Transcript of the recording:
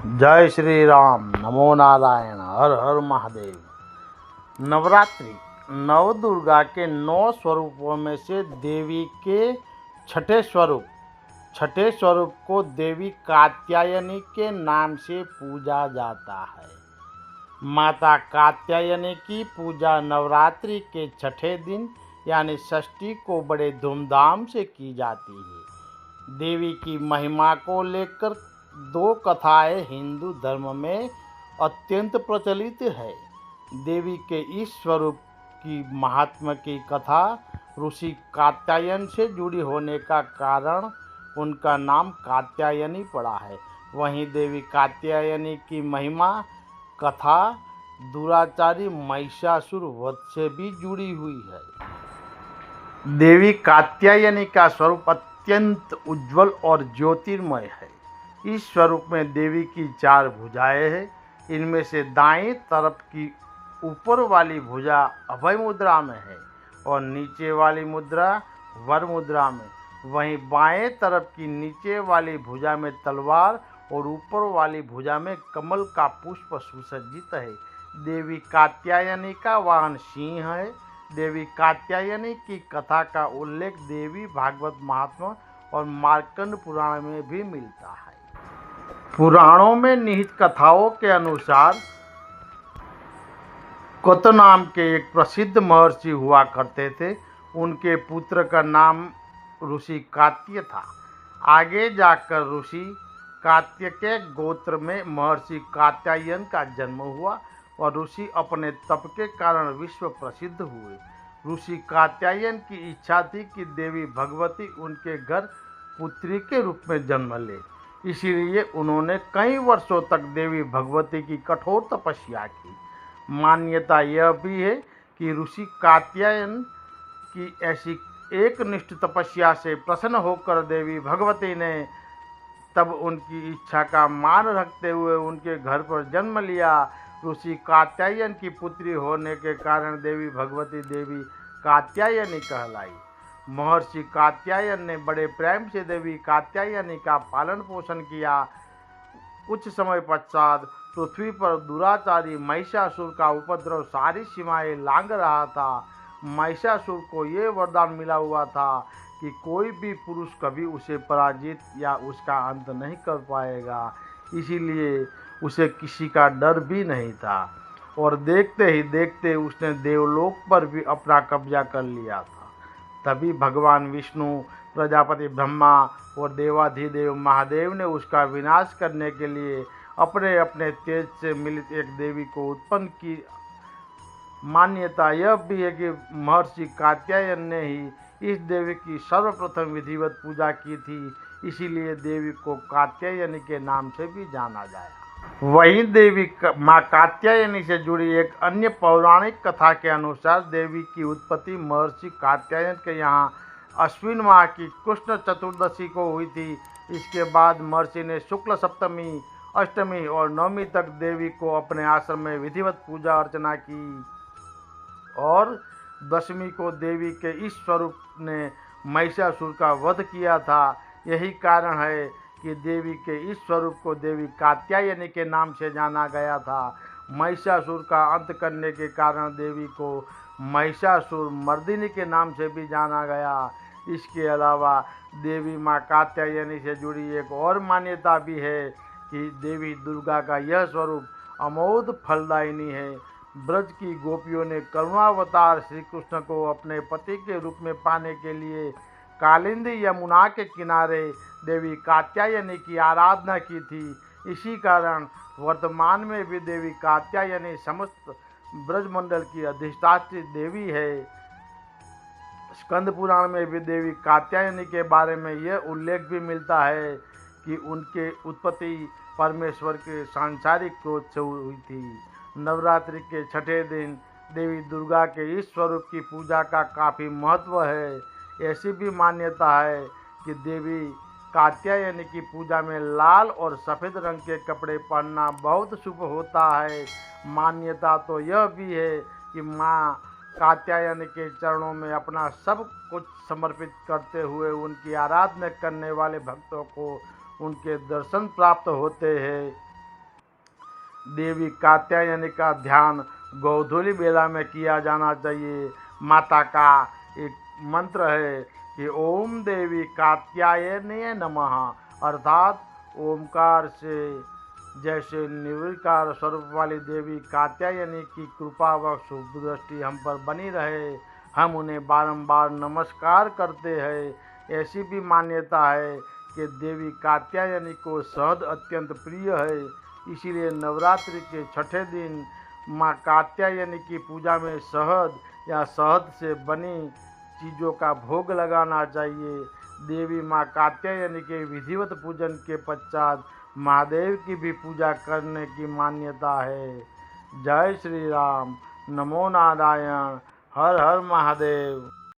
जय श्री राम। नमो नारायण। हर हर महादेव। नवरात्रि नव दुर्गा के 9 स्वरूपों में से देवी के छठे स्वरूप को देवी कात्यायनी के नाम से पूजा जाता है। माता कात्यायनी की पूजा नवरात्रि के छठे दिन यानी षष्ठी को बड़े धूमधाम से की जाती है। देवी की महिमा को लेकर 2 कथाएं हिंदू धर्म में अत्यंत प्रचलित है। देवी के इस स्वरूप की महात्म्य की कथा ऋषि कात्यायन से जुड़ी होने का कारण उनका नाम कात्यायनी पड़ा है। वहीं देवी कात्यायनी की महिमा कथा दुराचारी महिषासुर वध से भी जुड़ी हुई है। देवी कात्यायनी का स्वरूप अत्यंत उज्जवल और ज्योतिर्मय है। इस स्वरूप में देवी की 4 भुजाएं हैं। इनमें से दाएं तरफ की ऊपर वाली भुजा अभय मुद्रा में है और नीचे वाली मुद्रा वर मुद्रा में। वहीं बाएं तरफ की नीचे वाली भुजा में तलवार और ऊपर वाली भुजा में कमल का पुष्प सुसज्जित है। देवी कात्यायनी का वाहन सिंह है। देवी कात्यायनी की कथा का उल्लेख देवी भागवत महात्मा और मार्कंड पुराण में भी मिलता है। पुराणों में निहित कथाओं के अनुसार कत नाम के एक प्रसिद्ध महर्षि हुआ करते थे। उनके पुत्र का नाम ऋषि कात्य था। आगे जाकर ऋषि कात्य के गोत्र में महर्षि कात्यायन का जन्म हुआ और ऋषि अपने तप के कारण विश्व प्रसिद्ध हुए। ऋषि कात्यायन की इच्छा थी कि देवी भगवती उनके घर पुत्री के रूप में जन्म ले। इसीलिए उन्होंने कई वर्षों तक देवी भगवती की कठोर तपस्या की। मान्यता यह भी है कि ऋषि कात्यायन की ऐसी एकनिष्ठ तपस्या से प्रसन्न होकर देवी भगवती ने तब उनकी इच्छा का मान रखते हुए उनके घर पर जन्म लिया। ऋषि कात्यायन की पुत्री होने के कारण देवी भगवती देवी कात्यायनी कहलाई। महर्षि कात्यायन ने बड़े प्रेम से देवी कात्यायनी का पालन पोषण किया। कुछ समय पश्चात पृथ्वी पर दुराचारी महिषासुर का उपद्रव सारी सीमाएं लांघ रहा था। महिषासुर को ये वरदान मिला हुआ था कि कोई भी पुरुष कभी उसे पराजित या उसका अंत नहीं कर पाएगा। इसीलिए उसे किसी का डर भी नहीं था और देखते ही देखते उसने देवलोक पर भी अपना कब्जा कर लिया था। तभी भगवान विष्णु, प्रजापति ब्रह्मा और देवाधिदेव महादेव ने उसका विनाश करने के लिए अपने अपने तेज से मिलित एक देवी को उत्पन्न की। मान्यता यह भी है कि महर्षि कात्यायन ने ही इस देवी की सर्वप्रथम विधिवत पूजा की थी। इसीलिए देवी को कात्यायनी के नाम से भी जाना जाएगा। वहीं देवी माँ कात्यायनी से जुड़ी एक अन्य पौराणिक कथा के अनुसार देवी की उत्पत्ति महर्षि कात्यायन के यहाँ अश्विन माह की कृष्ण चतुर्दशी को हुई थी। इसके बाद महर्षि ने शुक्ल सप्तमी, अष्टमी और नवमी तक देवी को अपने आश्रम में विधिवत पूजा अर्चना की और दशमी को देवी के इस स्वरूप ने महिषासुर का वध किया था। यही कारण है कि देवी के इस स्वरूप को देवी कात्यायनी के नाम से जाना गया था। महिषासुर का अंत करने के कारण देवी को महिषासुर मर्दिनी के नाम से भी जाना गया। इसके अलावा देवी माँ कात्यायनी से जुड़ी एक और मान्यता भी है कि देवी दुर्गा का यह स्वरूप अमोघ फलदायिनी है। ब्रज की गोपियों ने करुणावतार श्री कृष्ण को अपने पति के रूप में पाने के लिए कालिंदी यमुना के किनारे देवी कात्यायनी की आराधना की थी। इसी कारण वर्तमान में भी देवी कात्यायनी समस्त ब्रजमंडल की अधिष्ठात्री देवी है। स्कंद पुराण में भी देवी कात्यायनी के बारे में यह उल्लेख भी मिलता है कि उनके उत्पत्ति परमेश्वर के सांसारिक क्रोध से हुई थी। नवरात्रि के छठे दिन देवी दुर्गा के इस स्वरूप की पूजा का काफ़ी महत्व है। ऐसी भी मान्यता है कि देवी कात्यायनी की पूजा में लाल और सफ़ेद रंग के कपड़े पहनना बहुत शुभ होता है। मान्यता तो यह भी है कि माँ कात्यायनी के चरणों में अपना सब कुछ समर्पित करते हुए उनकी आराधना करने वाले भक्तों को उनके दर्शन प्राप्त होते हैं। देवी कात्यायनी का ध्यान गोधूली बेला में किया जाना चाहिए। माता का एक मंत्र है कि ओम देवी कात्यायनी नमः, अर्थात ओमकार से जैसे निर्विकार स्वरूप वाली देवी कात्यायनी की कृपा व शुभ दृष्टि हम पर बनी रहे, हम उन्हें बारंबार नमस्कार करते हैं। ऐसी भी मान्यता है कि देवी कात्यायनी को शहद अत्यंत प्रिय है, इसीलिए नवरात्रि के छठे दिन माँ कात्यायनी की पूजा में शहद या शहद से बनी चीज़ों का भोग लगाना चाहिए। देवी माँ कात्यायनी के विधिवत पूजन के पश्चात महादेव की भी पूजा करने की मान्यता है। जय श्री राम। नमो नारायण। हर हर महादेव।